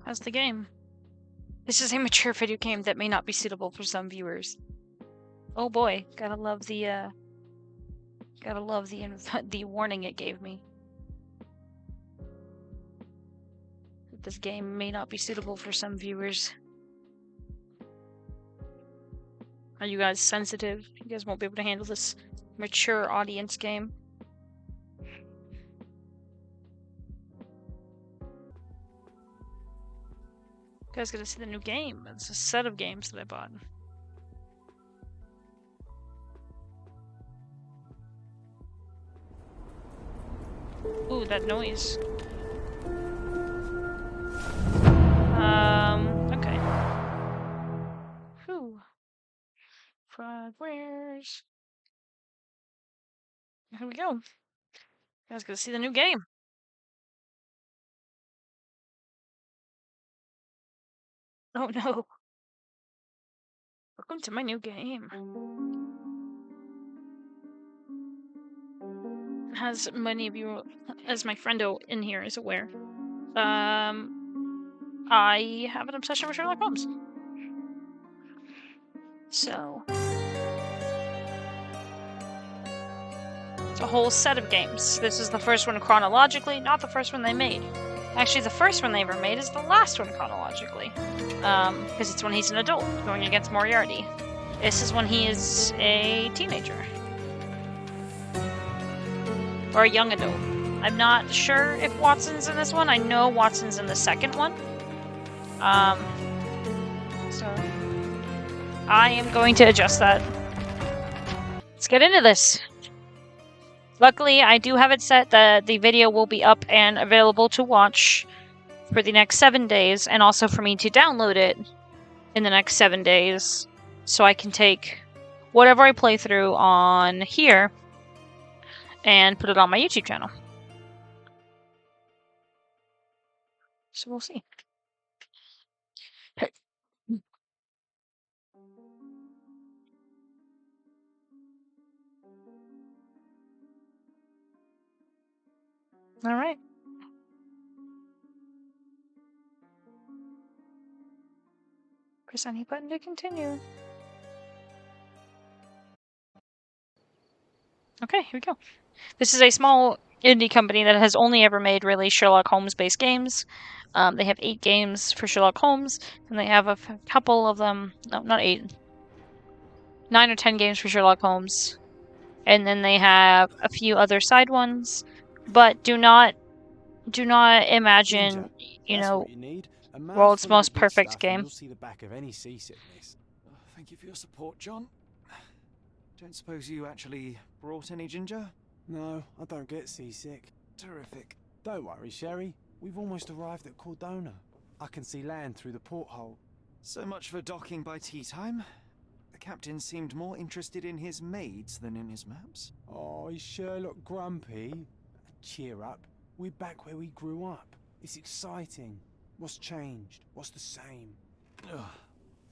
How's the game? This is a mature video game that may not be suitable for some viewers. Oh boy, gotta love the the warning it gave me. This game may not be suitable for some viewers. Are you guys sensitive? You guys won't be able to handle this mature audience game. You guys gotta see the new game. It's a set of games that I bought. Ooh, that noise. Okay. Whew. Frogwares. Here we go. You guys gotta see the new game. Oh no. Welcome to my new game. As many of you, as my friendo in here is aware, I have an obsession with Sherlock Holmes. So, it's a whole set of games. This is the first one chronologically, not the first one they made. Actually, the first one they ever made is the last one chronologically. Because it's when he's an adult, going against Moriarty. This is when he is a teenager. Or a young adult. I'm not sure if Watson's in this one. I know Watson's in the second one. So I am going to adjust that. Let's get into this. Luckily, I do have it set that the video will be up and available to watch for the next 7 days, and also for me to download it in the next 7 days, so I can take whatever I play through on here and put it on my YouTube channel. So we'll see. All right. Press any button to continue. Okay, here we go. This is a small indie company that has only ever made really Sherlock Holmes-based games. They have 8 games for Sherlock Holmes, and they have a couple of them. No, not 8. 9 or 10 games for Sherlock Holmes, and then they have a few other side ones. But do not imagine, you know, world's most perfect game. You'll see the back of any seasickness. Thank you for your support, John. Don't suppose you actually brought any ginger? No, I don't get seasick. Terrific. Don't worry, Sherry. We've almost arrived at Cordona. I can see land through the porthole. So much for docking by tea time. The captain seemed more interested in his maids than in his maps. Oh, is Sherlock grumpy? Cheer up. We're back where we grew up. It's exciting. What's changed? What's the same? Ugh.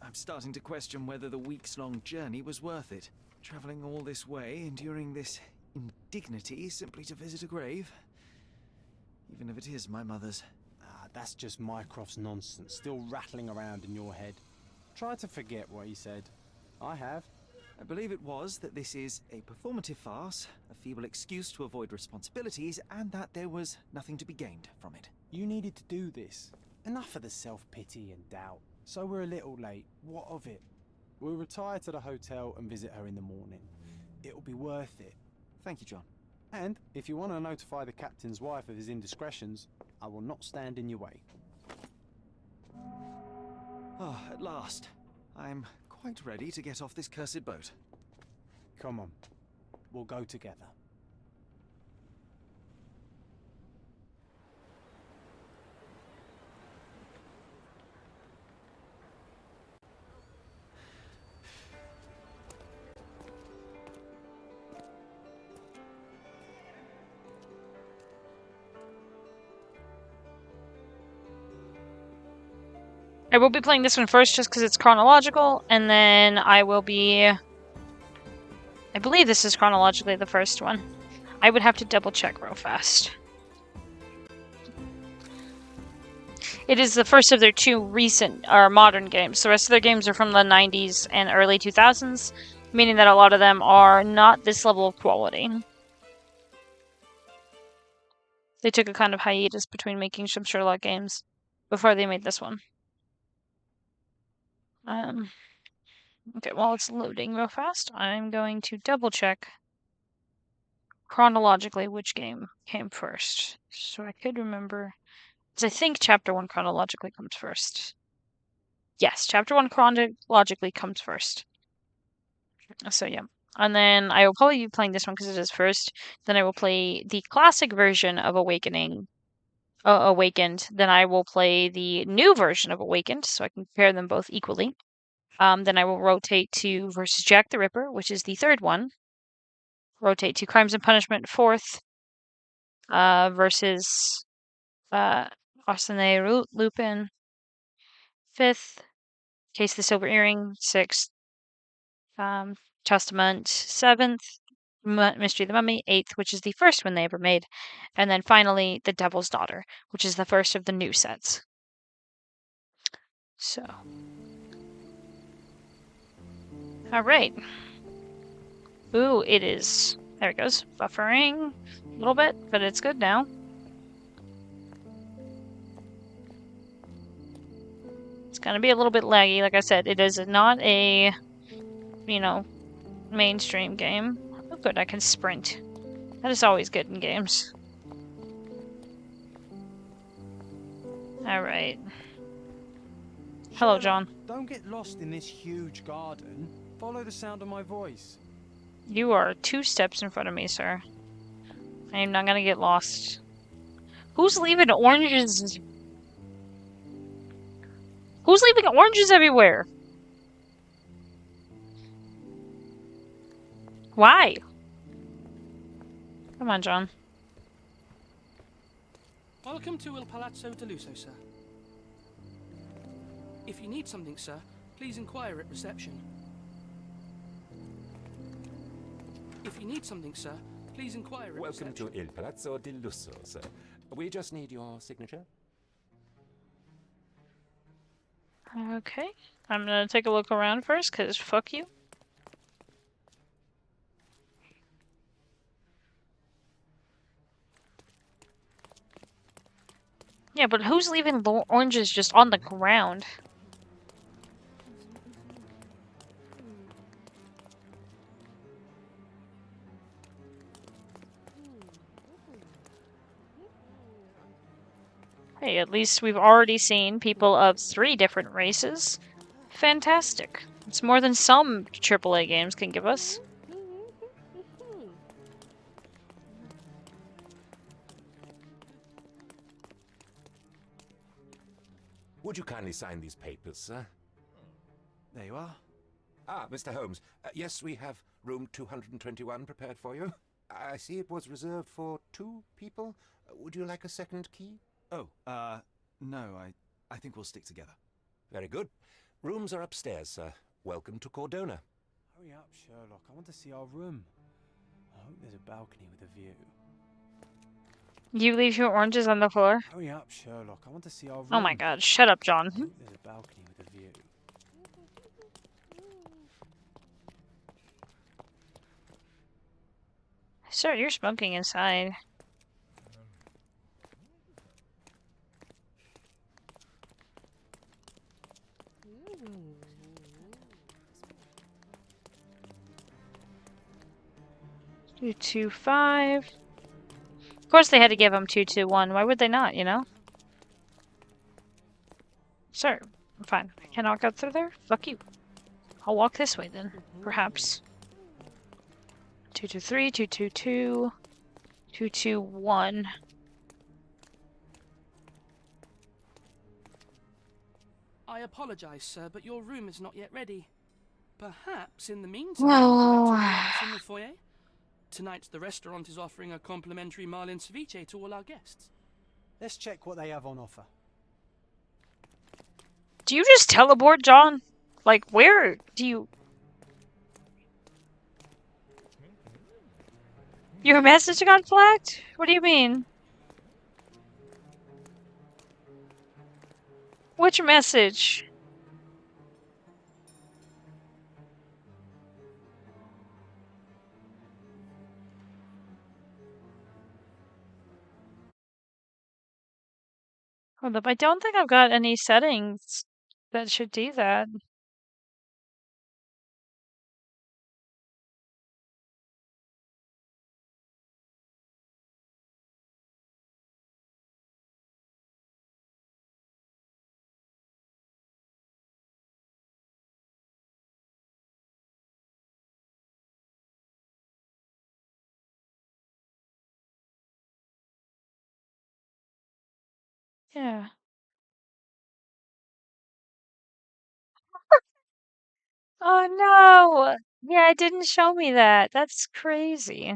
I'm starting to question whether the weeks-long journey was worth it. Travelling all this way, enduring this indignity simply to visit a grave. Even if it is my mother's. Ah, that's just Mycroft's nonsense, still rattling around in your head. Try to forget what he said. I have. I believe it was that this is a performative farce, a feeble excuse to avoid responsibilities, and that there was nothing to be gained from it. You needed to do this. Enough of the self-pity and doubt. So we're a little late. What of it? We'll retire to the hotel and visit her in the morning. It'll be worth it. Thank you, John. And if you want to notify the captain's wife of his indiscretions, I will not stand in your way. Ah, at last. I'm quite ready to get off this cursed boat. Come on. We'll go together. I will be playing this one first just because it's chronological, and then I will be... I believe this is chronologically the first one. I would have to double check real fast. It is the first of their 2 recent or modern games. The rest of their games are from the 90s and early 2000s, meaning that a lot of them are not this level of quality. They took a kind of hiatus between making some Sherlock games before they made this one. Okay, while it's loading real fast, I'm going to double check chronologically which game came first. So I could remember, because I think Chapter 1 chronologically comes first. Yes, Chapter 1 chronologically comes first. So yeah. And then I will probably be playing this one because it is first. Then I will play the classic version of Awakened. Then I will play the new version of Awakened, so I can compare them both equally. Then I will rotate to versus Jack the Ripper, which is the third one. Rotate to Crimes and Punishment, fourth. Versus Arsène Lupin, fifth. Case of the Silver Earring, sixth. Testament, seventh. Mystery of the Mummy, eighth, which is the first one they ever made. And then finally, The Devil's Daughter, which is the first of the new sets. So. Alright. Ooh, it is. There it goes. Buffering a little bit, but it's good now. It's gonna be a little bit laggy. Like I said, it is not a, mainstream game. Oh, good, I can sprint. That is always good in games. Alright. Hello, John. Don't get lost in this huge garden. Follow the sound of my voice. You are 2 steps in front of me, sir. I am not gonna get lost. Who's leaving oranges? Who's leaving oranges everywhere? Why? Come on, John. Welcome to Il Palazzo de Lusso, sir. If you need something, sir, please inquire at reception. If you need something, sir, please inquire at Welcome reception. to Il Palazzo di Lusso, sir. We just need your signature. Okay. I'm gonna take a look around first, because fuck you. Yeah, but who's leaving the oranges just on the ground? Hey, at least we've already seen people of 3 different races. Fantastic. It's more than some AAA games can give us. Would you kindly sign these papers, sir? There you are. Ah, Mr. Holmes. Yes, we have room 221 prepared for you. I see it was reserved for 2 people. Would you like a second key? Oh, no, I think we'll stick together. Very good. Rooms are upstairs, sir. Welcome to Cordona. Hurry up, Sherlock. I want to see our room. I hope there's a balcony with a view. You leave your oranges on the floor? Hurry up, Sherlock. I want to see our room. Oh my god, shut up, John. I hope there's a balcony with a view. Sir, you're smoking inside. Two, 2, 5. Of course they had to give him 2, 2, 1. Why would they not, you know? Sir, I'm fine. I cannot go through there? Fuck you. I'll walk this way then, perhaps. 2, 2, 3, 2, 2, 2, 2, 2, 1. I apologize, sir, but your room is not yet ready. Perhaps in the meantime, Well, you could relax in the foyer. Tonight, the restaurant is offering a complimentary Marlin ceviche to all our guests. Let's check what they have on offer. do you just teleport, John? Like, where do you... Your message got flagged? What do you mean? Which message? Hold up, I don't think I've got any settings that should do that. Yeah. Oh no! Yeah, it didn't show me that. That's crazy.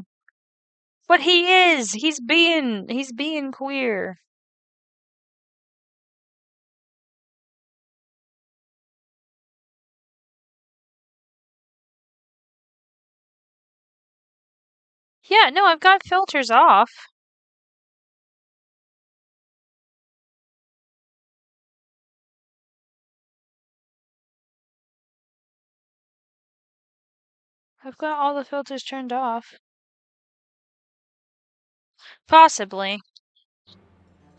But he is! He's being queer. Yeah, no, I've got filters off. I've got all the filters turned off. Possibly.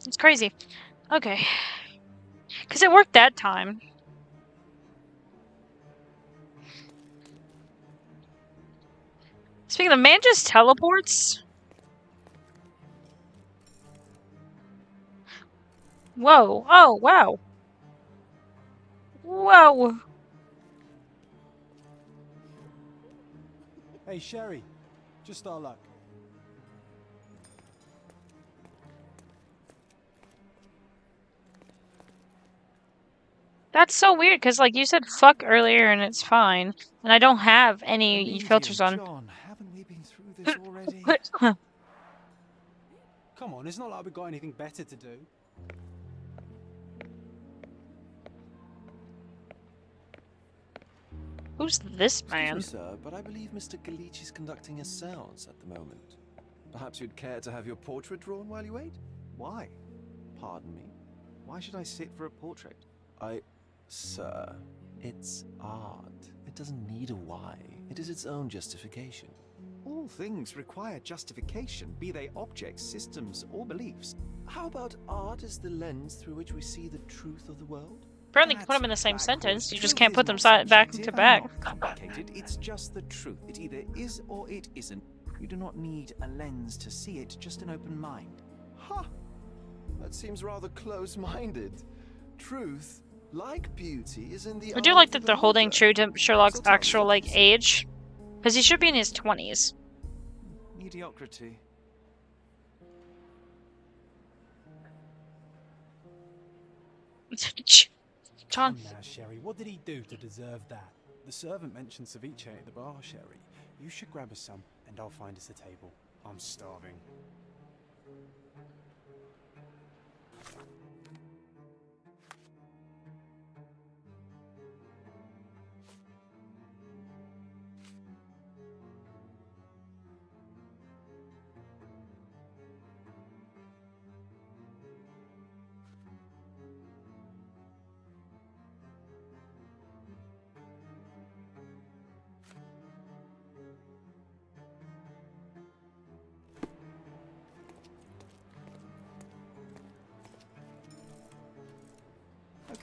It's crazy. Okay. Because it worked that time. Speaking of, man just teleports? Whoa. Oh, wow. Whoa. Hey, Sherry, just our luck. That's so weird, because, like, you said fuck earlier and it's fine. And I don't have any filters on. John, haven't we been through this already? Come on, it's not like we've got anything better to do. Who's this Excuse man? me, sir, but I believe Mr. Galich is conducting a séance at the moment. Perhaps you'd care to have your portrait drawn while you wait? Why? Pardon me? Why should I sit for a portrait? Sir, it's art. It doesn't need a why. It is its own justification. All things require justification, be they objects, systems, or beliefs. How about art as the lens through which we see the truth of the world? Apparently, you can put them in the same sentence. You just can't put them back to back. Complicated. It's just the truth. It either is or it isn't. You do not need a lens to see it, just an open mind. Ha! That seems rather close-minded. Truth, like beauty, is in the I do eye like of that the they're holding beholder. true to Sherlock's So tell me, actual, what do you like, think? age. Because he should be in his 20s. Mediocrity. John. Come now, Sherry, what did he do to deserve that? The servant mentioned ceviche at the bar, Sherry. You should grab us some, and I'll find us a table. I'm starving.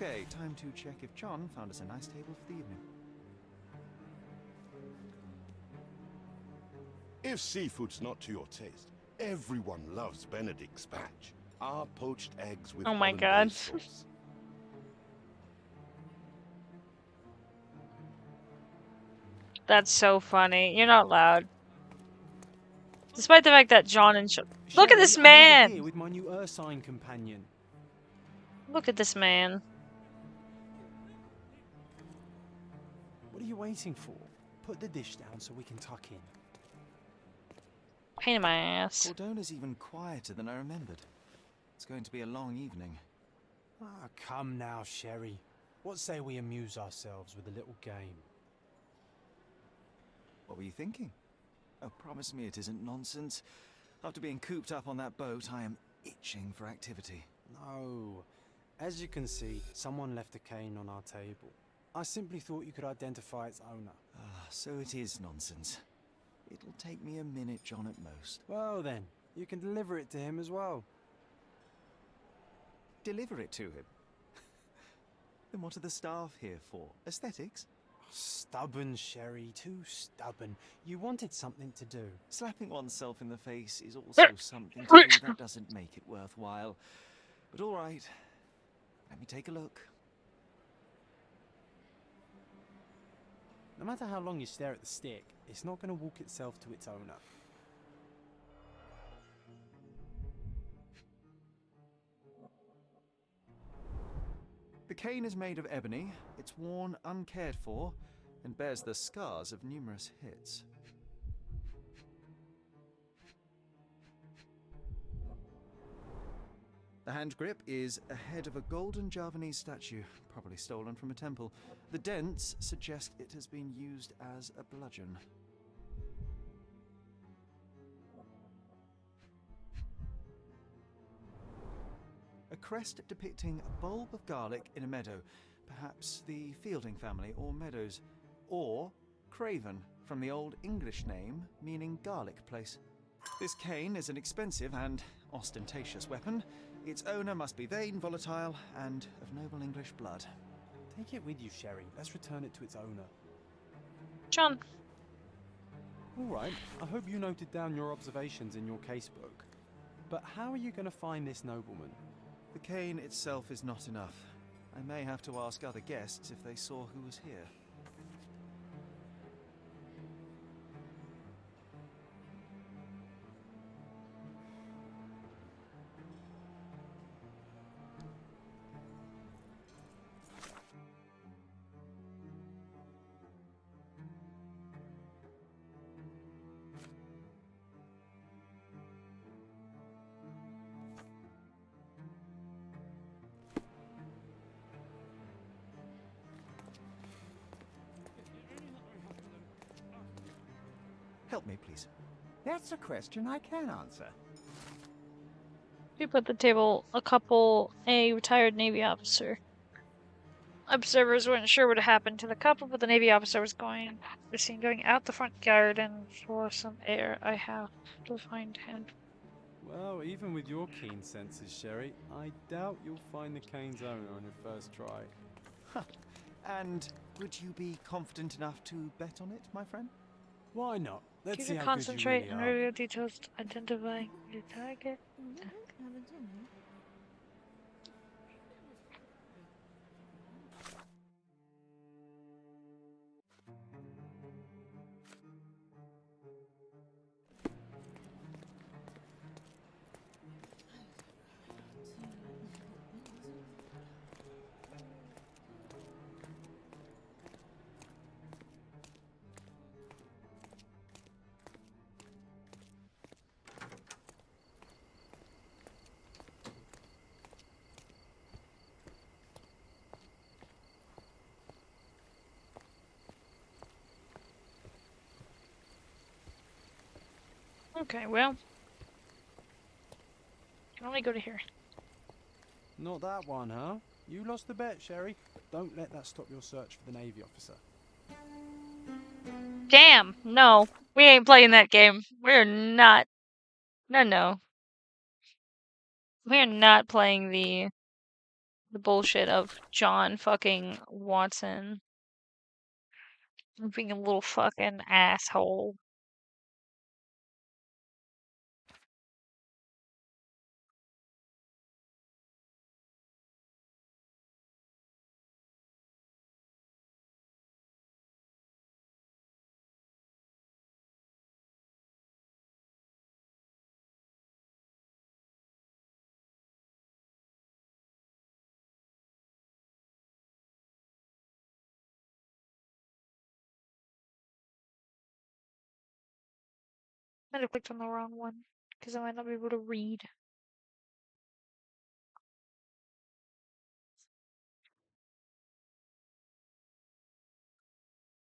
Okay, time to check if John found us a nice table for the evening. If seafood's not to your taste, everyone loves Benedict's batch. Our poached eggs with Oh my hollandaise God. sauce. That's so funny. You're not loud. Despite the fact that John and Look at this Sherry, I'm over man! here with my new Ursine companion. Look at this man. What are you waiting for? Put the dish down so we can tuck in. Pain in my ass. Cordona's even quieter than I remembered. It's going to be a long evening. Ah, come now, Sherry. What say we amuse ourselves with a little game? What were you thinking? Oh, promise me it isn't nonsense. After being cooped up on that boat, I am itching for activity. No, As you can see, someone left a cane on our table. I simply thought you could identify its owner. Ah, so it is nonsense. It'll take me a minute, John, at most. Well then, you can deliver it to him as well. Deliver it to him? Then what are the staff here for? Aesthetics? Stubborn, Sherry, too stubborn. You wanted something to do. Slapping oneself in the face is also something to do that doesn't make it worthwhile. But all right, let me take a look. No matter how long you stare at the stick, it's not going to walk itself to its owner. The cane is made of ebony, it's worn uncared for, and bears the scars of numerous hits. The hand grip is a head of a golden Javanese statue, probably stolen from a temple. The dents suggest it has been used as a bludgeon. A crest depicting a bulb of garlic in a meadow, perhaps the Fielding family or Meadows, or Craven, from the Old English name meaning garlic place. This cane is an expensive and ostentatious weapon. Its owner must be vain, volatile, and of noble English blood. Take it with you, Sherry. Let's return it to its owner. John. All right, I hope you noted down your observations in your casebook. But how are you going to find this nobleman? The cane itself is not enough. I may have to ask other guests if they saw who was here. Help me, please. That's a question I can answer. People at the table, a retired Navy officer. Observers weren't sure what had happened to the couple, but the Navy officer was seen going out the front garden for some air. I have to find him. Well, even with your keen senses, Sherry, I doubt you'll find the cane's owner on your first try. And would you be confident enough to bet on it, my friend? Why not? Let's Keep see it how concentrate good you on really are. real details, identifying your target. Okay, well, can only go to here. Not that one, huh? You lost the bet, Sherry. But don't let that stop your search for the Navy officer. Damn, no, we ain't playing that game. We're not. No. We're not playing the bullshit of John fucking Watson being a little fucking asshole. Might have clicked on the wrong one because I might not be able to read.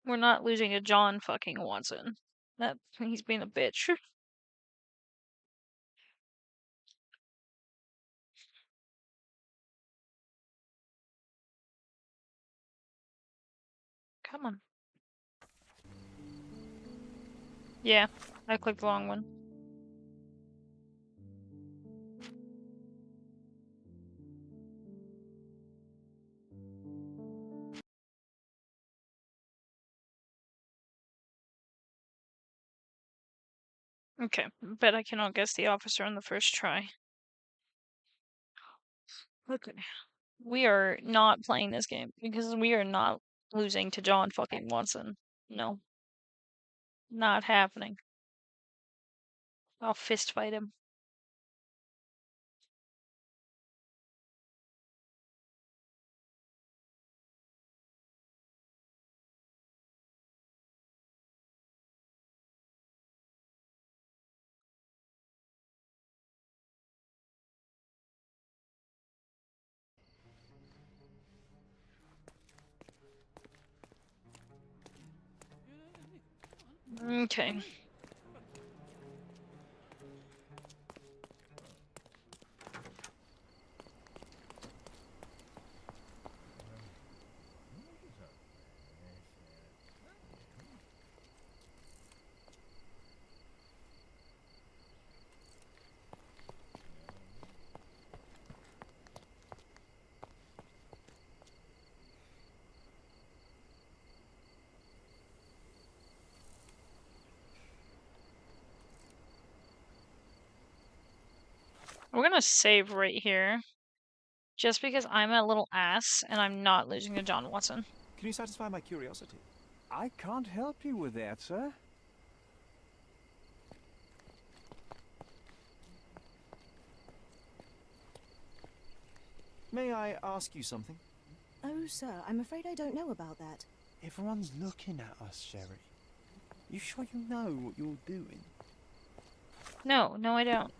We're not losing to John fucking Watson. That he's being a bitch. Come on. Yeah, I clicked the wrong one. Okay, bet I cannot guess the officer on the first try. Okay. We are not playing this game because we are not losing to John fucking Watson. No. Not happening. I'll fist fight him. Okay. We're gonna save right here. Just because I'm a little ass and I'm not losing to John Watson. Can you satisfy my curiosity? I can't help you with that, sir. May I ask you something? Oh, sir, I'm afraid I don't know about that. Everyone's looking at us, Sherry. You sure you know what you're doing? No, I don't.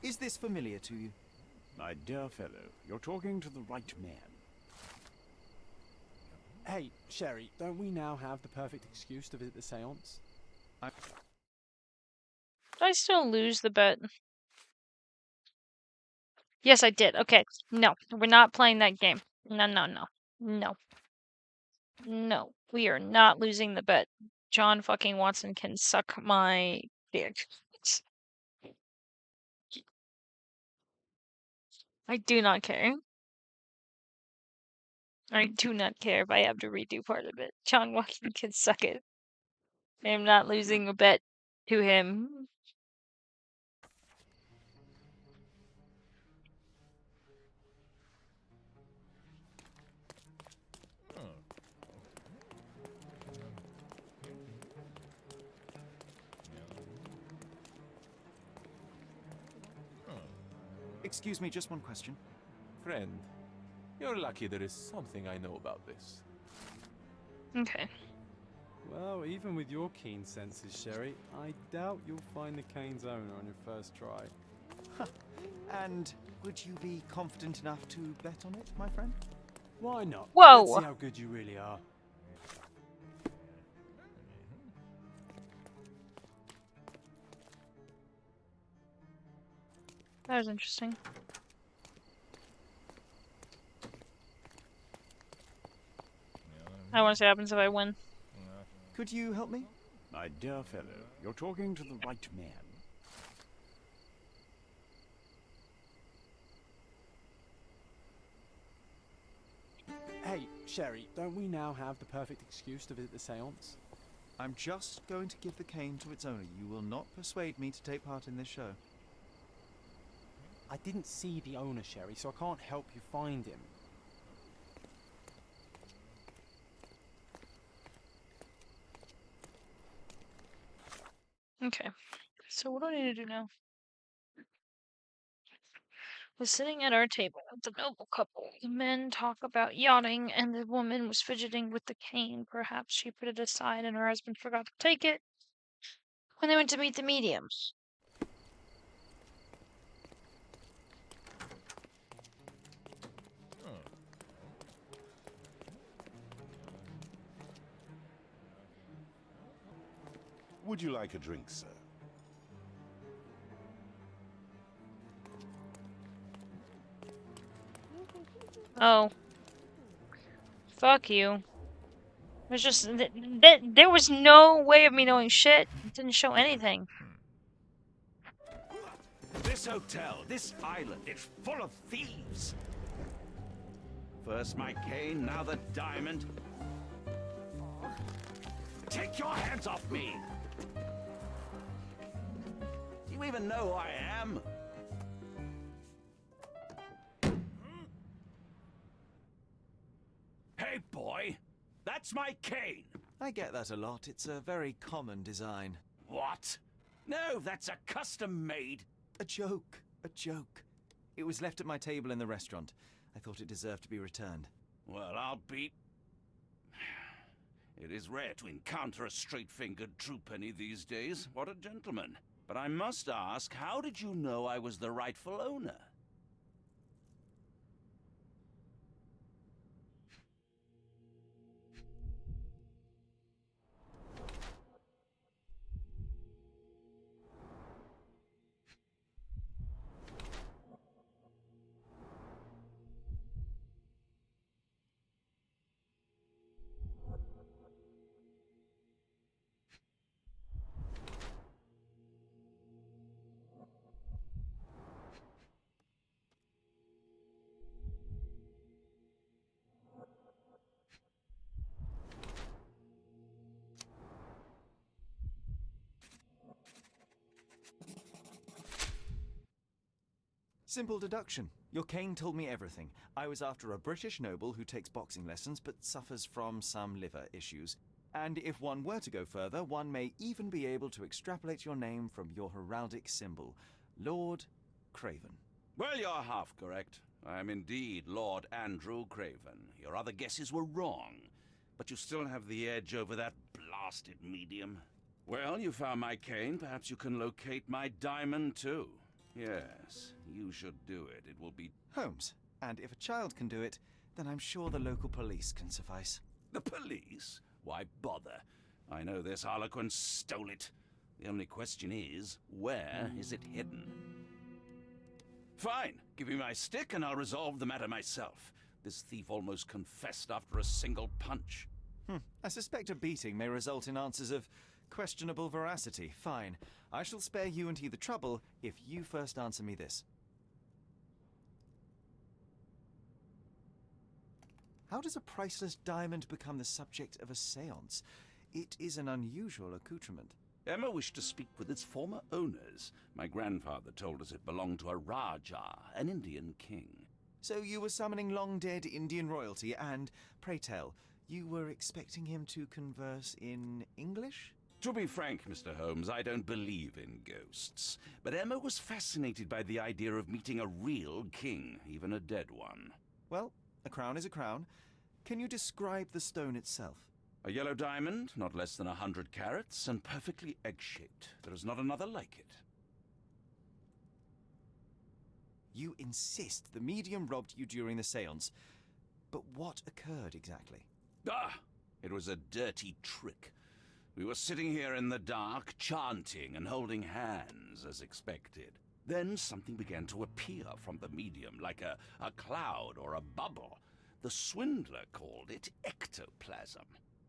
Is this familiar to you? My dear fellow, you're talking to the right man. Hey, Sherry, don't we now have the perfect excuse to visit the seance? Did I still lose the bet? Yes, I did. Okay. No, we're not playing that game. No. No, we are not losing the bet. John fucking Watson can suck my dick. I do not care. I do not care if I have to redo part of it. John Watson can suck it. I am not losing a bet to him. Excuse me, just one question. Friend, you're lucky there is something I know about this. Okay. Well, even with your keen senses, Sherry, I doubt you'll find the cane's owner on your first try. And would you be confident enough to bet on it, my friend? Why not? Whoa! Let's see how good you really are. That was interesting. I want to see what happens if I win. Could you help me? My dear fellow, you're talking to the right man. Hey, Sherry, don't we now have the perfect excuse to visit the seance? I'm just going to give the cane to its owner. You will not persuade me to take part in this show. I didn't see the owner, Sherry, so I can't help you find him. Okay. So what do I need to do now? Was sitting at our table with the noble couple. The men talk about yachting, and the woman was fidgeting with the cane. Perhaps she put it aside and her husband forgot to take it when they went to meet the mediums. Would you like a drink, sir? Oh. Fuck you. There's just... there was no way of me knowing shit. It didn't show anything. This hotel, this island, it's full of thieves. First my cane, now the diamond. Take your hands off me! Do you even know who I am? Hey, boy! That's my cane! I get that a lot. It's a very common design. What? No, that's a custom-made... A joke. A joke. It was left at my table in the restaurant. I thought it deserved to be returned. Well, I'll be... It is rare to encounter a straight-fingered true penny these days. What a gentleman. But I must ask, how did you know I was the rightful owner? Simple deduction. Your cane told me everything. I was after a British noble who takes boxing lessons but suffers from some liver issues. And if one were to go further, one may even be able to extrapolate your name from your heraldic symbol, Lord Craven. Well, you're half correct. I am indeed Lord Andrew Craven. Your other guesses were wrong. But you still have the edge over that blasted medium. Well, you found my cane. Perhaps you can locate my diamond, too. Yes, you should do it. It will be... Holmes. And if a child can do it, then I'm sure the local police can suffice. The police? Why bother? I know this harlequin stole it. The only question is, where is it hidden? Fine. Give me my stick and I'll resolve the matter myself. This thief almost confessed after a single punch. I suspect a beating may result in answers of questionable veracity. Fine. I shall spare you and he the trouble if you first answer me this. How does a priceless diamond become the subject of a séance? It is an unusual accoutrement. Emma wished to speak with its former owners. My grandfather told us it belonged to a Rajah, an Indian king. So you were summoning long-dead Indian royalty and, pray tell, you were expecting him to converse in English? To be frank, Mr. Holmes, I don't believe in ghosts. But Emma was fascinated by the idea of meeting a real king, even a dead one. Well, a crown is a crown. Can you describe the stone itself? A yellow diamond, not less than 100 carats, and perfectly egg-shaped. There is not another like it. You insist the medium robbed you during the séance. But what occurred exactly? It was a dirty trick. We were sitting here in the dark, chanting and holding hands, as expected. Then something began to appear from the medium, like a cloud or a bubble. The swindler called it ectoplasm.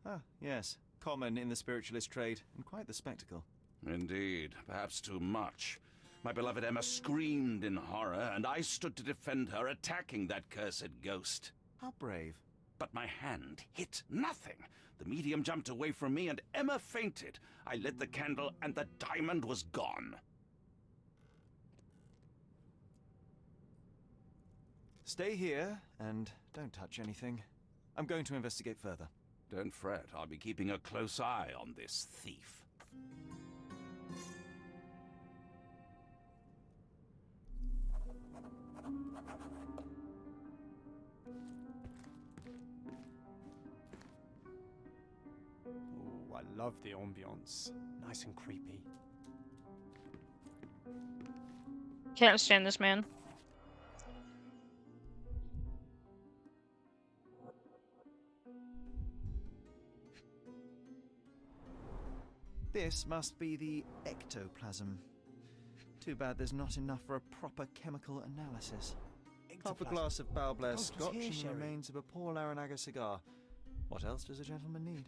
Ah, yes. Common in the spiritualist trade, and quite the spectacle. Indeed, perhaps too much. My beloved Emma screamed in horror, and I stood to defend her, attacking that cursed ghost. How brave. But my hand hit nothing. The medium jumped away from me, and Emma fainted. I lit the candle, and the diamond was gone. Stay here, and don't touch anything. I'm going to investigate further. Don't fret, I'll be keeping a close eye on this thief. Oh, I love the ambiance. Nice and creepy. Can't stand this man. This must be the ectoplasm. Too bad there's not enough for a proper chemical analysis. Half a glass of Balblair Ghost was Scotch here, and the Sherry. remains of a Paul Aranaga cigar. What else does a gentleman need?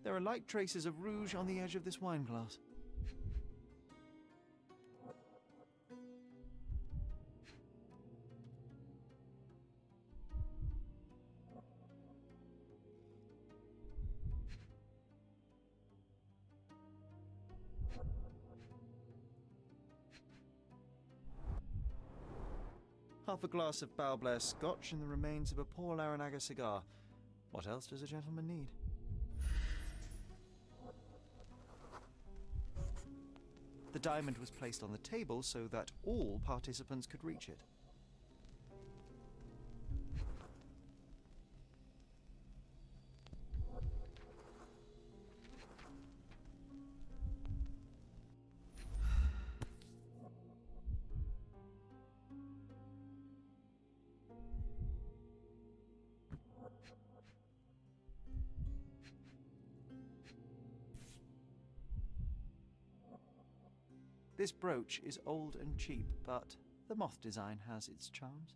There are light traces of rouge on the edge of this wine glass. Half a glass of Balblair Scotch and the remains of a Paul Aranaga cigar. What else does a gentleman need? The diamond was placed on the table so that all participants could reach it. This brooch is old and cheap, but the moth design has its charms.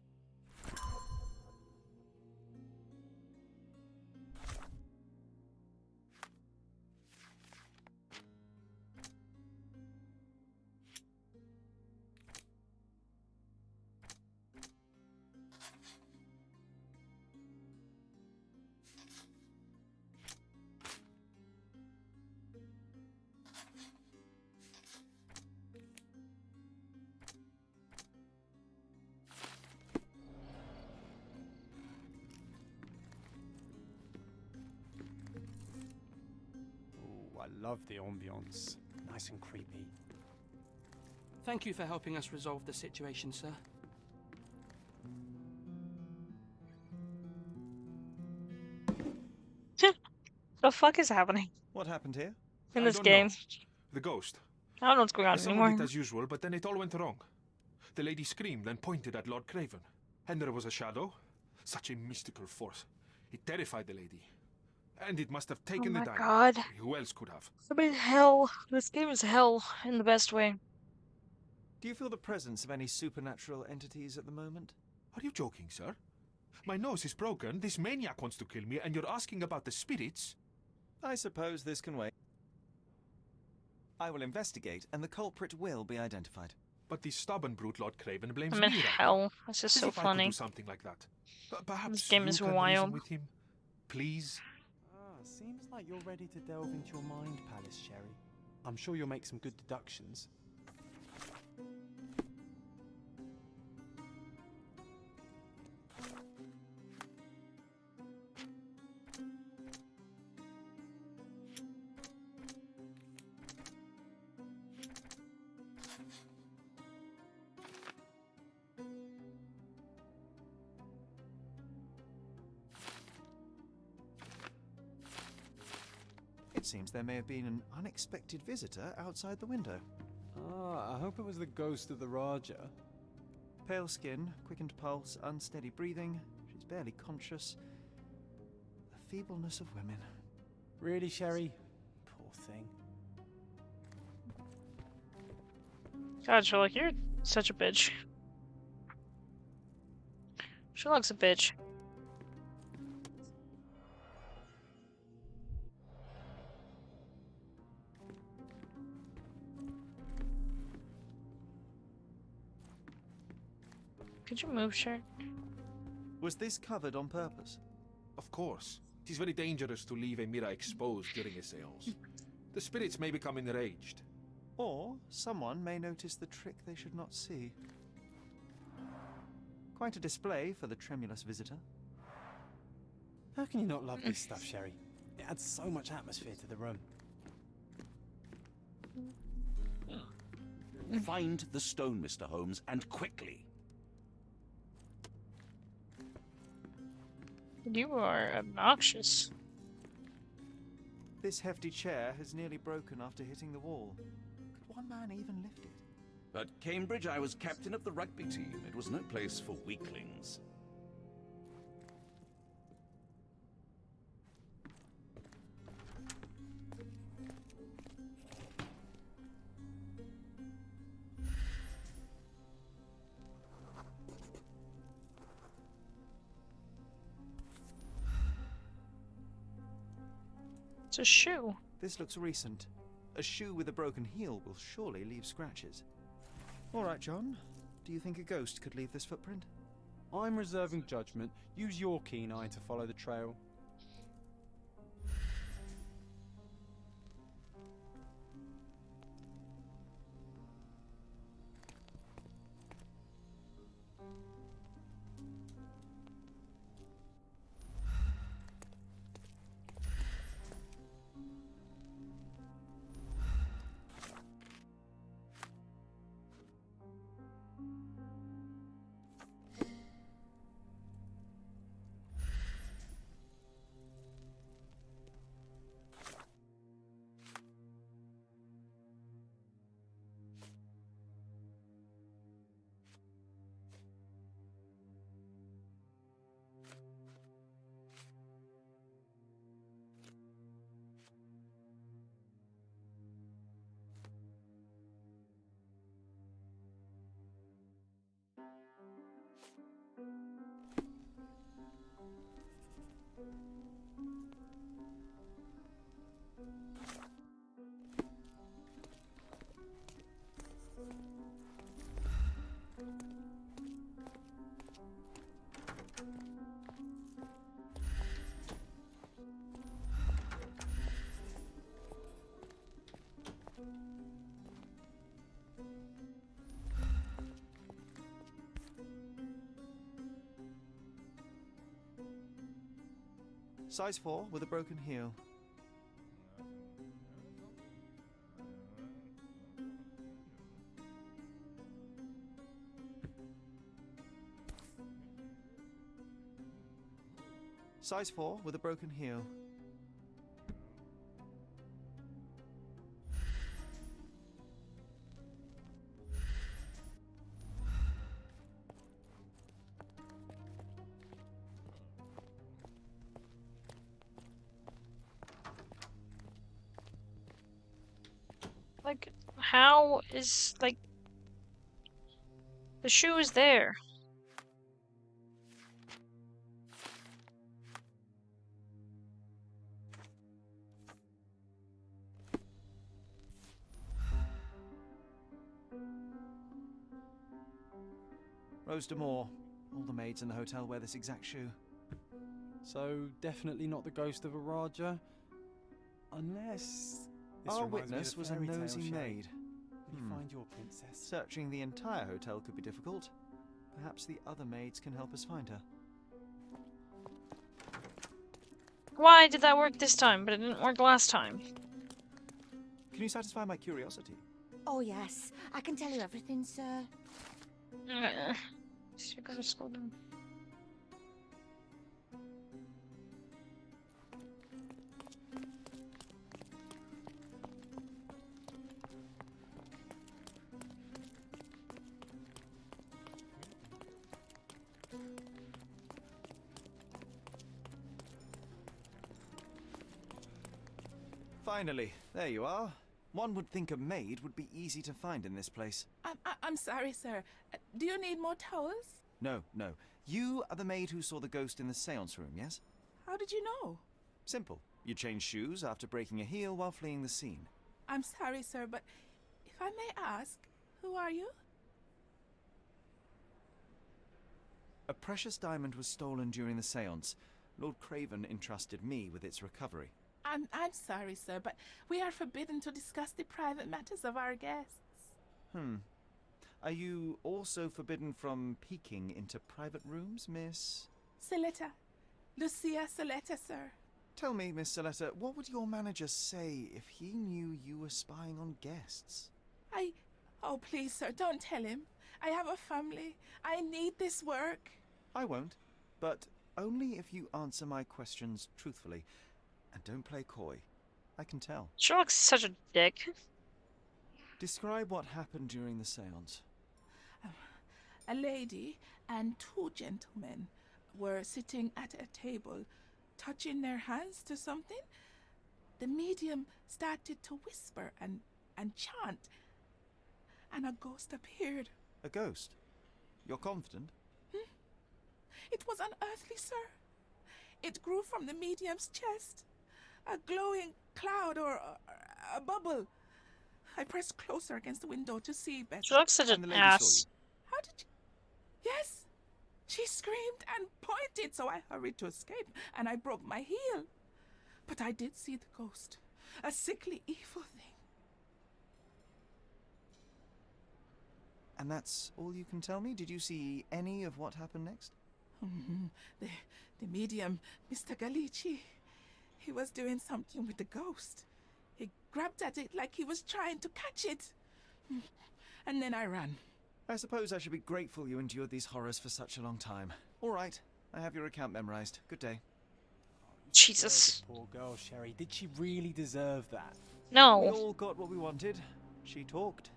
Ooh, I love the ambience. Nice and creepy. Thank you for helping us resolve the situation, sir. The fuck is happening What happened here? in I this don't game? know. The ghost. I don't know what's going on Some anymore. of it as usual, but then it all went wrong. The lady screamed and pointed at Lord Craven. And there was a shadow. Such a mystical force. It terrified the lady. And it must have taken Oh the my diamond. god. Who else could have? I mean, hell. This game is hell in the best way. Do you feel the presence of any supernatural entities at the moment? Are you joking, sir? My nose is broken, this maniac wants to kill me, and you're asking about the spirits? I suppose this can wait. I will investigate, and the culprit will be identified. But the stubborn brute Lord Craven blames I'm in me right hell. This is now. so As if I could funny. do something like that. Perhaps This game you is can wild. reason with him? Please? Seems like you're ready to delve into your mind palace, Sherry. I'm sure you'll make some good deductions. It seems there may have been an unexpected visitor outside the window. Ah, I hope it was the ghost of the Raja. Pale skin, quickened pulse, unsteady breathing. She's barely conscious. The feebleness of women. Really, Sherry? Poor thing. God, Sherlock, you're such a bitch. Sherlock's a bitch. Could you move, Sherlock? Was this covered on purpose? Of course. It is very dangerous to leave a mirror exposed during a seance. The spirits may become enraged. Or someone may notice the trick they should not see. Quite a display for the tremulous visitor. How can you not love this stuff, Sherry? It adds so much atmosphere to the room. Find the stone, Mr. Holmes, and quickly. You are obnoxious. This hefty chair has nearly broken after hitting the wall. Could one man even lift it? At Cambridge, I was captain of the rugby team. It was no place for weaklings. It's a shoe. This looks recent. A shoe with a broken heel will surely leave scratches. All right, John. Do you think a ghost could leave this footprint? I'm reserving judgment. Use your keen eye to follow the trail. Size 4 with a broken heel. Size 4 with a broken heel. Like, how is, like, the shoe is there? Rose D'Amour. All the maids in the hotel wear this exact shoe. So, definitely not the ghost of a Raja? Unless... This Our reminds me of witness the was a fairy tale nosy show. maid. Did you find your princess? Searching the entire hotel could be difficult. Perhaps the other maids can help us find her. Why did that work this time, but it didn't work last time? Can you satisfy my curiosity? Oh, yes. I can tell you everything, sir. She gotta scroll down. Finally, there you are. One would think a maid would be easy to find in this place. I'm sorry, sir. Do you need more towels? No, no. You are the maid who saw the ghost in the seance room, yes? How did you know? Simple. You changed shoes after breaking a heel while fleeing the scene. I'm sorry, sir, but if I may ask, who are you? A precious diamond was stolen during the seance. Lord Craven entrusted me with its recovery. I'm sorry, sir, but we are forbidden to discuss the private matters of our guests. Are you also forbidden from peeking into private rooms, Miss? Saletta. Lucia Saletta, sir. Tell me, Miss Saletta, what would your manager say if he knew you were spying on guests? Oh, please, sir, don't tell him. I have a family. I need this work. I won't, but only if you answer my questions truthfully. And don't play coy. I can tell. Sherlock's such a dick. Describe what happened during the seance. A lady and two gentlemen were sitting at a table, touching their hands to something. The medium started to whisper and chant, and a ghost appeared. A ghost? You're confident? It was unearthly, sir. It grew from the medium's chest. a glowing cloud or a bubble. I pressed closer against the window to see better. She looks such And the an lady saw ass. How did you... Yes! She screamed and pointed, so I hurried to escape, and I broke my heel. But I did see the ghost, a sickly, evil thing. And that's all you can tell me? Did you see any of what happened next? The medium, Mr. Galici, he was doing something with the ghost. He grabbed at it like he was trying to catch it. And then I ran. I suppose I should be grateful you endured these horrors for such a long time. All right, I have your account memorized. Good day. Jesus. Poor girl, Sherry. Did she really deserve that? We No. all got what we wanted. She talked.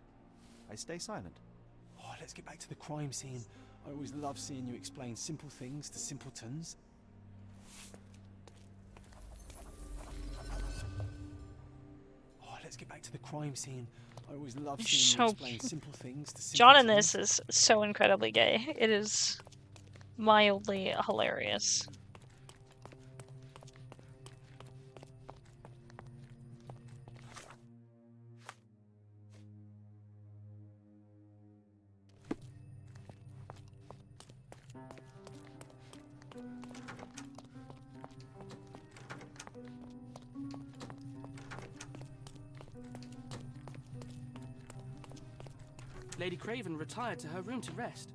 I stay silent. Oh, let's get back to the crime scene. I always love seeing you explain simple things to simpletons. Oh, let's get back to the crime scene. I always love seeing you explain simple things to simpletons. John in this is so incredibly gay. It is mildly hilarious. Lady Craven retired to her room to rest.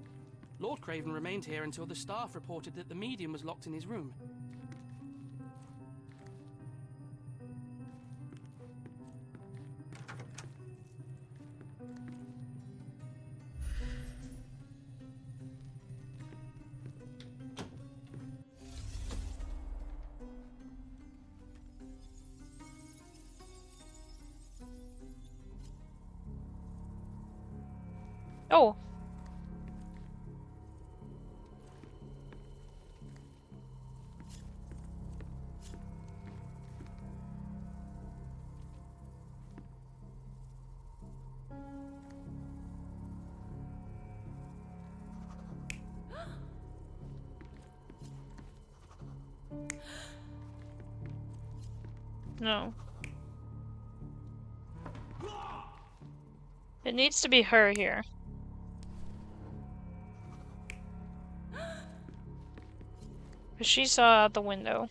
Lord Craven remained here until the staff reported that the medium was locked in his room. Oh. No. It needs to be her here. Because she saw out the window.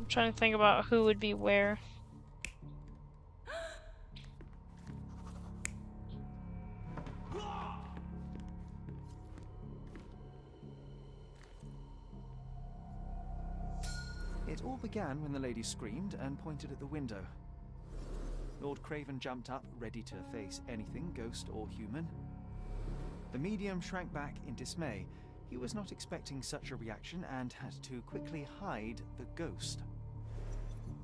I'm trying to think about who would be where. It all began when the lady screamed and pointed at the window. Lord Craven jumped up, ready to face anything, ghost or human. The medium shrank back in dismay. He was not expecting such a reaction and had to quickly hide the ghost.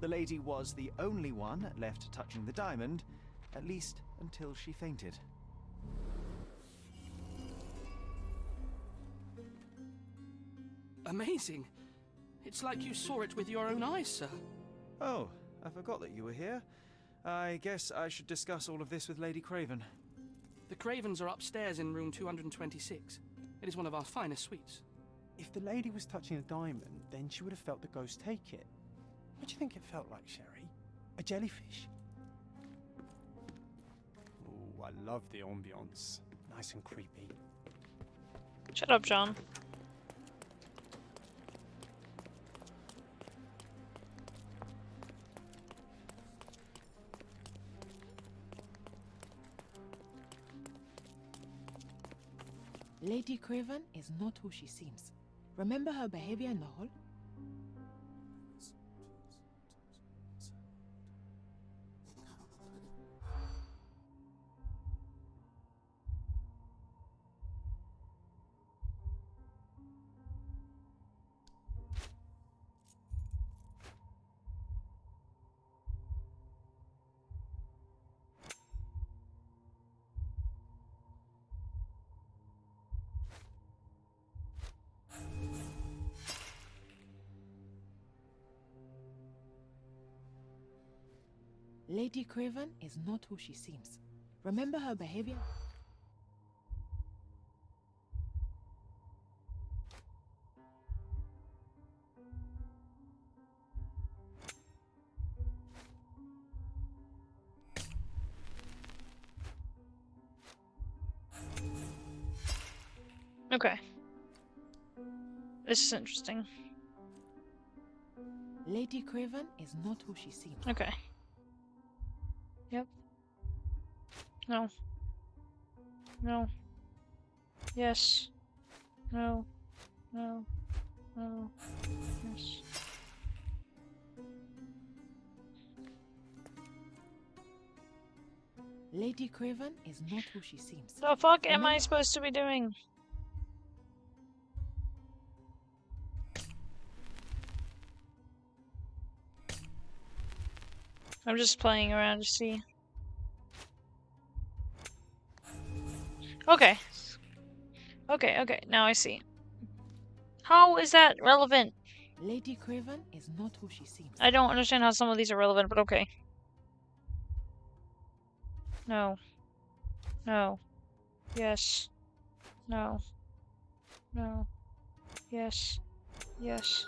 The lady was the only one left touching the diamond, at least until she fainted. Amazing. It's like you saw it with your own eyes, sir. Oh, I forgot that you were here. I guess I should discuss all of this with Lady Craven. The Cravens are upstairs in room 226. It is one of our finest suites. If the lady was touching a diamond, then she would have felt the ghost take it. What do you think it felt like, Sherry? A jellyfish? Oh, I love the ambience. Nice and creepy. Shut up, John. Lady Craven is not who she seems. Remember her behavior in the hall? Lady Craven is not who she seems. Remember her behavior? Okay. This is interesting. Lady Craven is not who she seems. Okay. Yep. No. No. Yes. No. No. No. Yes. Lady Craven is not who she seems. The fuck am I supposed to be doing? I'm just playing around to see. Okay. Okay, now I see. How is that relevant? Lady Craven is not who she seems. I don't understand how some of these are relevant, but okay. No. No. Yes. No. No. Yes. Yes.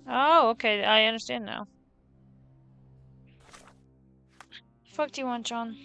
Oh, okay, I understand now. Fuck do you want, John?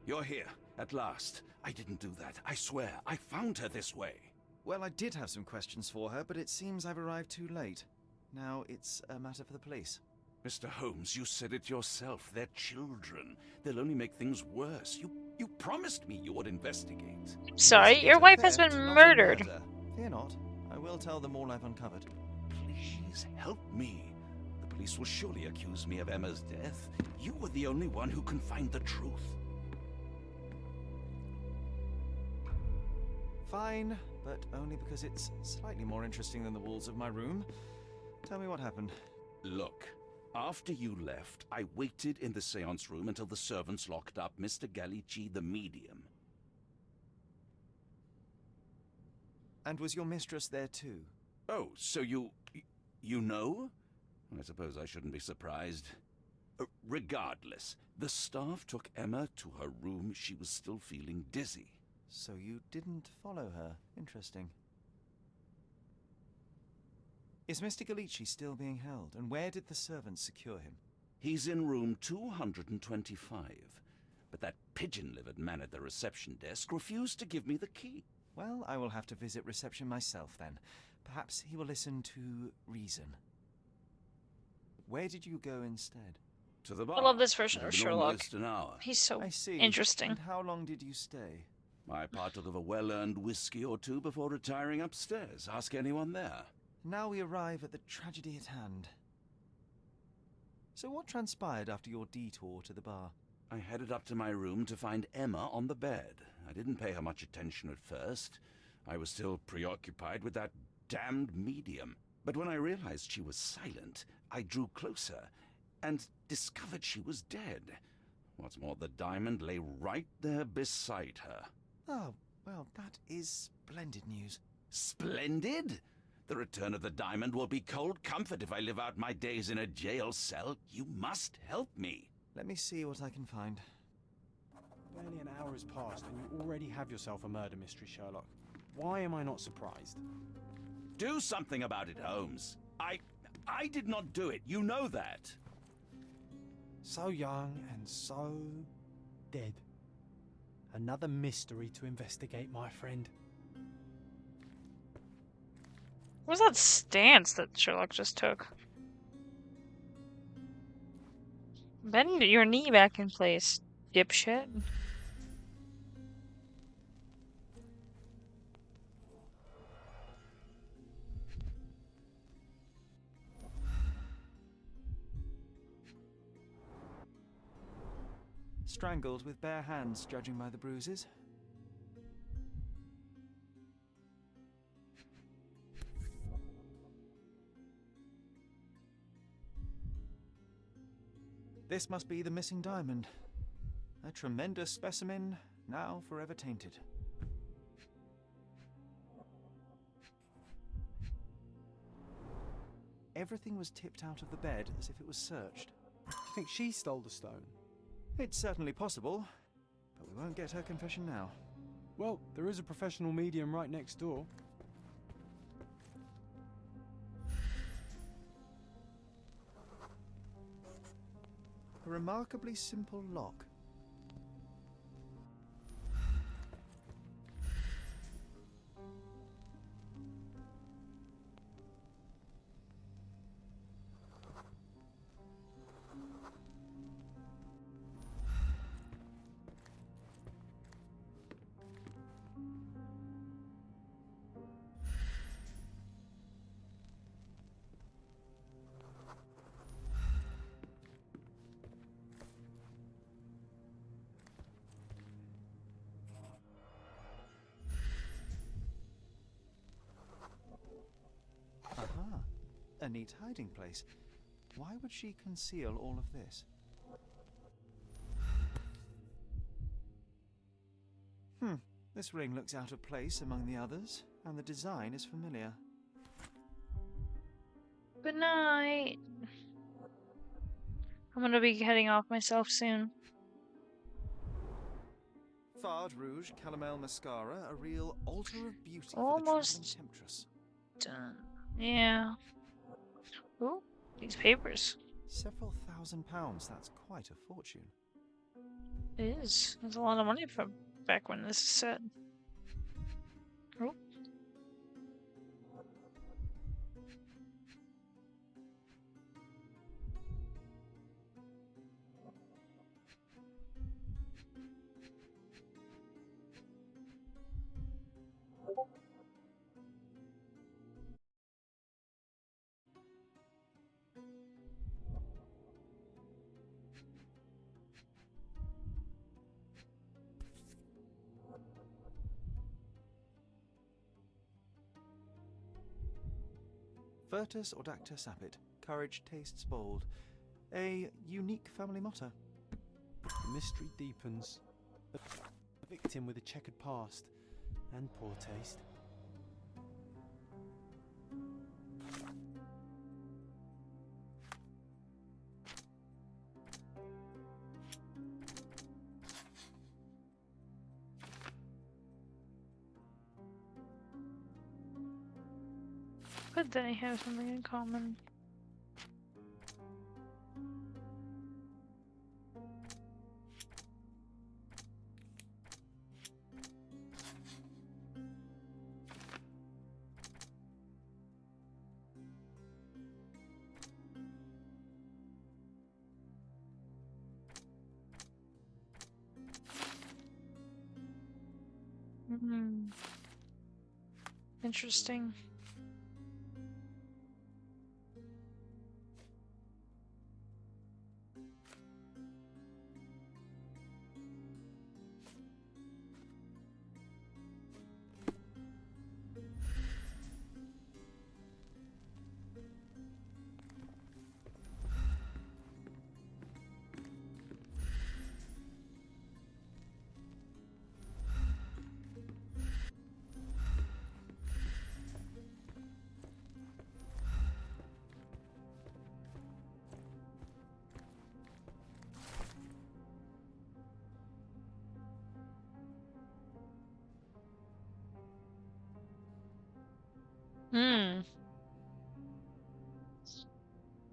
You're here, at last. I didn't do that. I swear, I found her this way. Well, I did have some questions for her, but it seems I've arrived too late. Now it's a matter for the police. Mr. Holmes, you said it yourself. They're children. They'll only make things worse. You promised me you would investigate. Sorry, your wife has been murdered. Fear not. I will tell them all I've uncovered. Please help me. The police will surely accuse me of Emma's death. You were the only one who can find the truth. Fine, but only because it's slightly more interesting than the walls of my room. Tell me what happened. Look, after you left, I waited in the seance room until the servants locked up Mr. Gallici, the medium. And was your mistress there too? Oh, so you know? I suppose I shouldn't be surprised. Regardless, the staff took Emma to her room. She was still feeling dizzy. So you didn't follow her. Interesting. Is Mr. Gallici still being held? And where did the servants secure him? He's in room 225. But that pigeon-livered man at the reception desk refused to give me the key. Well, I will have to visit reception myself then. Perhaps he will listen to reason. Where did you go instead? To the bar. I love this version of Been Sherlock. almost an hour. He's so I see. interesting. And how long did you stay? I partook of a well-earned whiskey or two before retiring upstairs. Ask anyone there. Now we arrive at the tragedy at hand. So what transpired after your detour to the bar? I headed up to my room to find Emma on the bed. I didn't pay her much attention at first. I was still preoccupied with that damned medium. But when I realized she was silent, I drew closer and discovered she was dead. What's more, the diamond lay right there beside her. Oh, well, that is splendid news. Splendid? The return of the diamond will be cold comfort if I live out my days in a jail cell. You must help me. Let me see what I can find. Barely an hour has passed and you already have yourself a murder mystery, Sherlock. Why am I not surprised? Do something about it, Holmes. I did not do it. You know that. So young and so dead. Another mystery to investigate, my friend. What was that stance that Sherlock just took? Bend your knee back in place, dipshit. Strangled with bare hands, judging by the bruises. This must be the missing diamond. A tremendous specimen, now forever tainted. Everything was tipped out of the bed as if it was searched. Do you think she stole the stone? It's certainly possible, but we won't get her confession now. Well, there is a professional medium right next door. A remarkably simple lock. Aha, a neat hiding place. Why would she conceal all of this? This ring looks out of place among the others, and the design is familiar. Good night. I'm gonna be heading off myself soon. Fard Rouge Calomel Mascara, a real altar of beauty Almost for the traveling temptress. done. Yeah. Ooh, these papers. Several £1,000s, that's quite a fortune. It is. There's a lot of money from back when this is set. Oh. Virtus Audacta Sapit, courage tastes bold. A unique family motto. The mystery deepens. A victim with a checkered past and poor taste. But they have something in common. Interesting.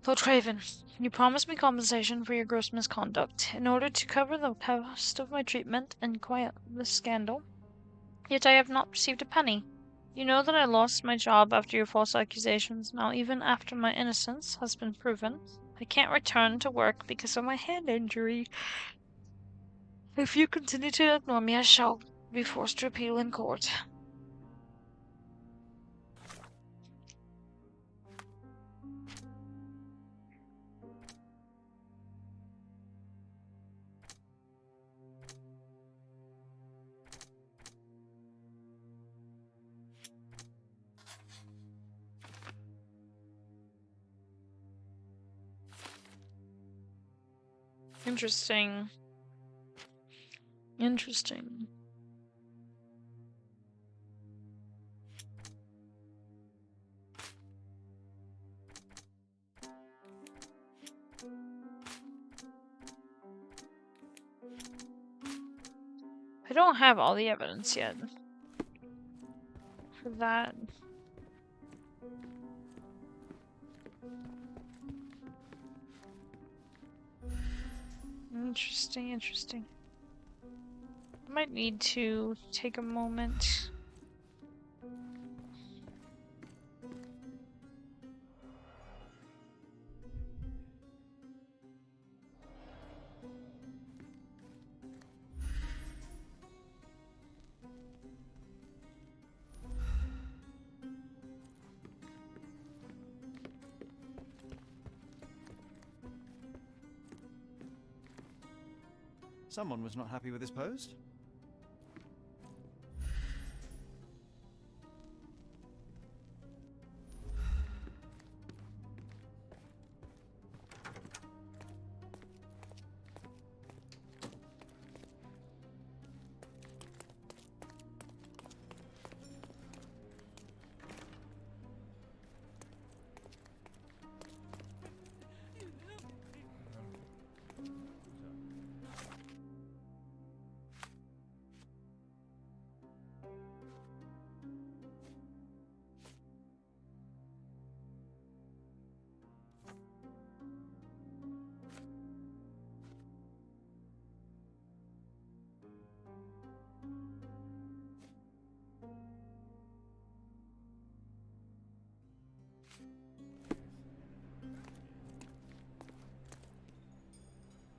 Lord Craven, you promised me compensation for your gross misconduct in order to cover the cost of my treatment and quiet the scandal. Yet I have not received a penny. You know that I lost my job after your false accusations. Now, even after my innocence has been proven, I can't return to work because of my hand injury. If you continue to ignore me, I shall be forced to appeal in court. Interesting. Interesting. I don't have all the evidence yet for that. Interesting, interesting. I might need to take a moment. Someone was not happy with his post.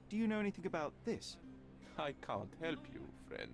Do you know anything about this? I can't help you, friend.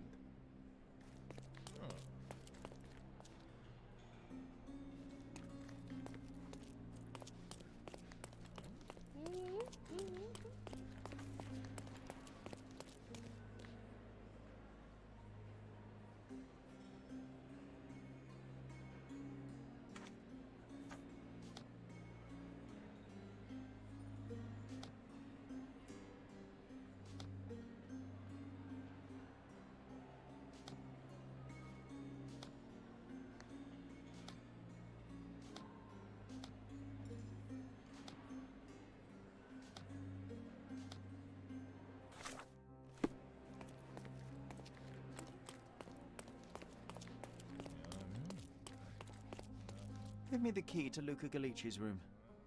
Give me the key to Luca Galici's room.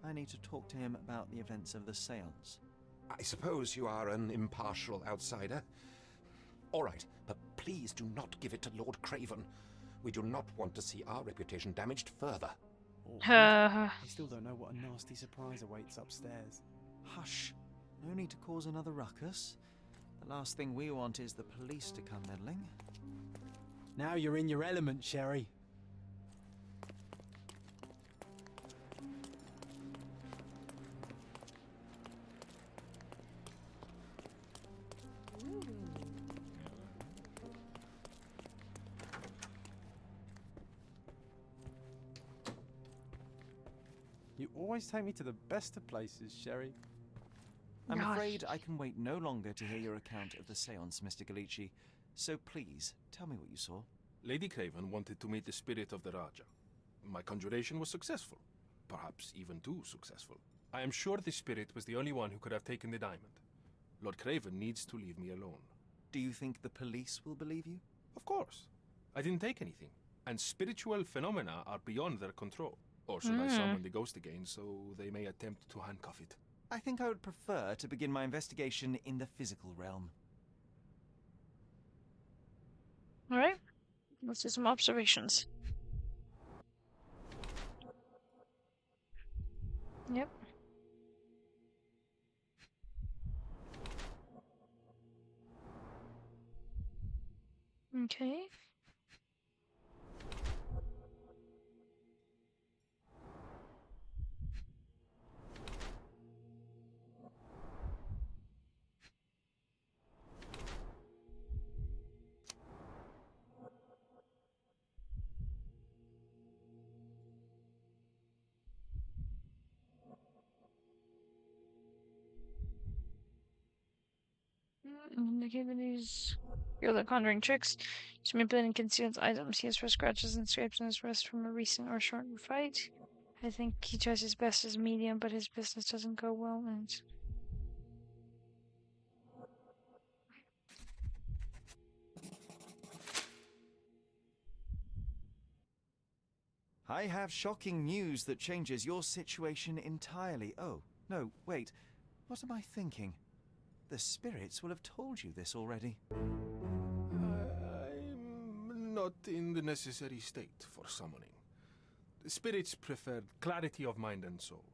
I need to talk to him about the events of the seance. I suppose you are an impartial outsider. All right, but please do not give it to Lord Craven. We do not want to see our reputation damaged further. I still don't know what a nasty surprise awaits upstairs. Hush. No need to cause another ruckus. The last thing we want is the police to come meddling. Now you're in your element, Sherry. You always take me to the best of places, Sherry. I'm afraid I can wait no longer to hear your account of the seance, Mr. Galici. So please, tell me what you saw. Lady Craven wanted to meet the spirit of the Raja. My conjuration was successful. Perhaps even too successful. I am sure the spirit was the only one who could have taken the diamond. Lord Craven needs to leave me alone. Do you think the police will believe you? Of course. I didn't take anything. And spiritual phenomena are beyond their control. Or should I summon the ghost again so they may attempt to handcuff it? I think I would prefer to begin my investigation in the physical realm. Alright, let's do some observations. Yep. Okay. The capabilities. You're the conjuring tricks. He's manipulating concealed items. He has for scratches and scrapes on his wrist from a recent or short fight. I think he tries his best as a medium, but his business doesn't go well. And I have shocking news that changes your situation entirely. Oh, no, wait. What am I thinking? The spirits will have told you this already. I'm not in the necessary state for summoning. The spirits preferred clarity of mind and soul.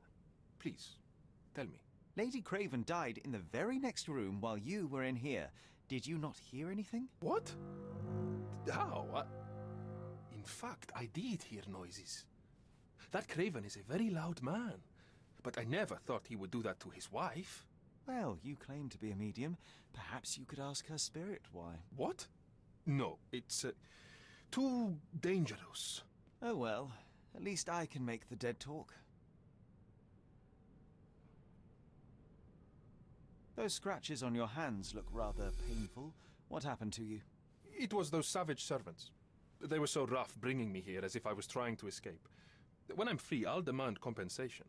Please, tell me. Lady Craven died in the very next room while you were in here. Did you not hear anything? What? How? In fact, I did hear noises. That Craven is a very loud man, but I never thought he would do that to his wife. Well, you claim to be a medium. Perhaps you could ask her spirit why. What? No, it's too dangerous. Oh well, at least I can make the dead talk. Those scratches on your hands look rather painful. What happened to you? It was those savage servants. They were so rough bringing me here as if I was trying to escape. When I'm free, I'll demand compensation.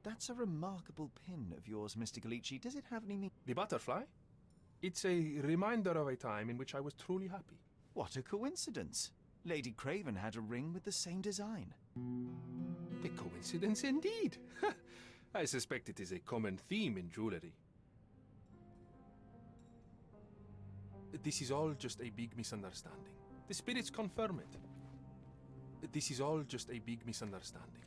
That's a remarkable pin of yours, Mr. Galici. Does it have any meaning? The butterfly? It's a reminder of a time in which I was truly happy. What a coincidence. Lady Craven had a ring with the same design. A coincidence indeed. I suspect it is a common theme in jewelry. This is all just a big misunderstanding. The spirits confirm it. This is all just a big misunderstanding.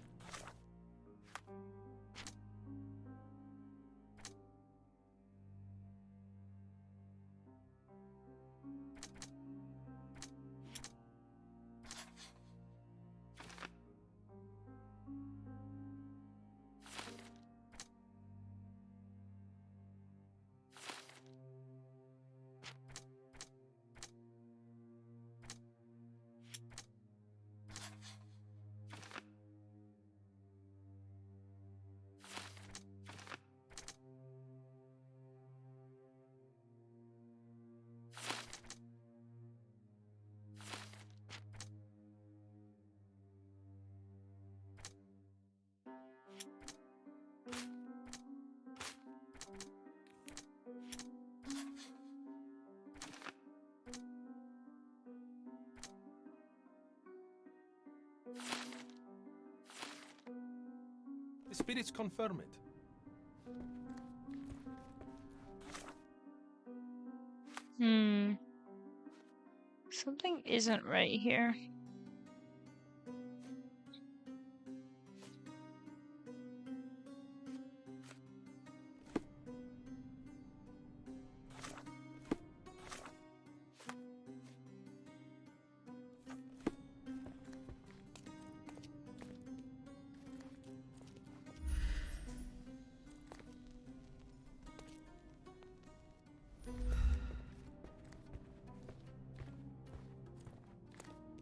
The spirits confirm it. Something isn't right here.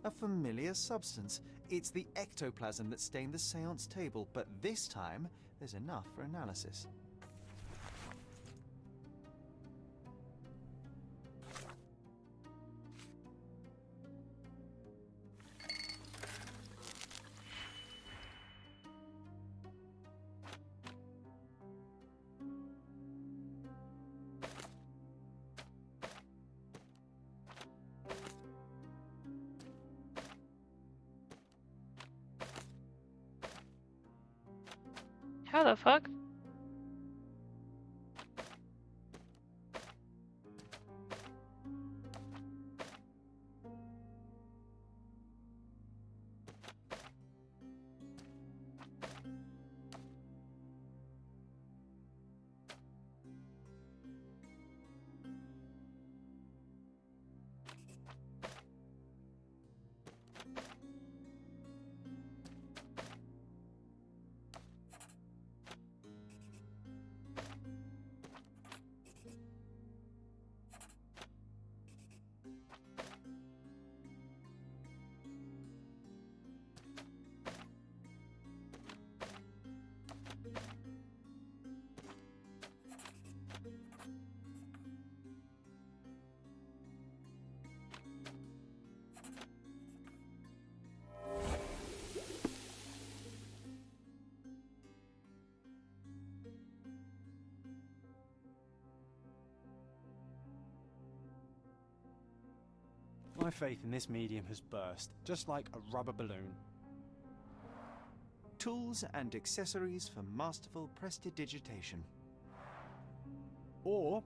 A familiar substance. It's the ectoplasm that stained the seance table, but this time there's enough for analysis. How the fuck? My faith in this medium has burst, just like a rubber balloon. Tools and accessories for masterful prestidigitation. Or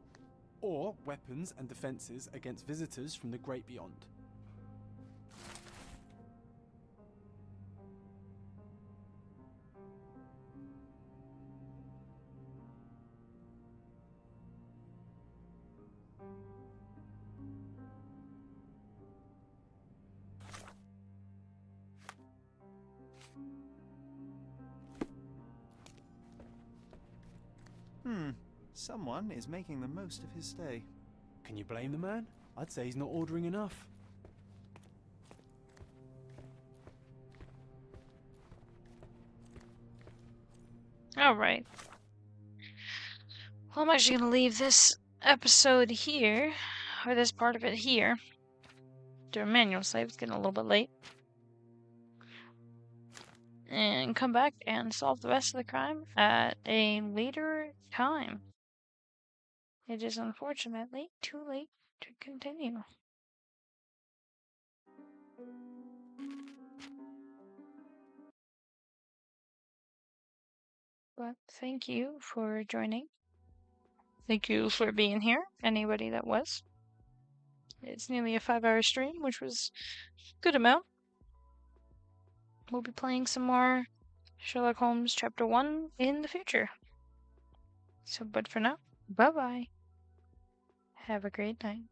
weapons and defences against visitors from the great beyond. Someone is making the most of his stay. Can you blame the man? I'd say he's not ordering enough. Alright. Well, I'm actually going to leave this episode here, or this part of it here. Do a manual save, it's getting a little bit late. And come back and solve the rest of the crime at a later time. It is unfortunately too late to continue. But thank you for joining. Thank you for being here, anybody that was. It's nearly a 5-hour stream, which was a good amount. We'll be playing some more Sherlock Holmes Chapter 1 in the future. So, but for now, bye-bye. Have a great night.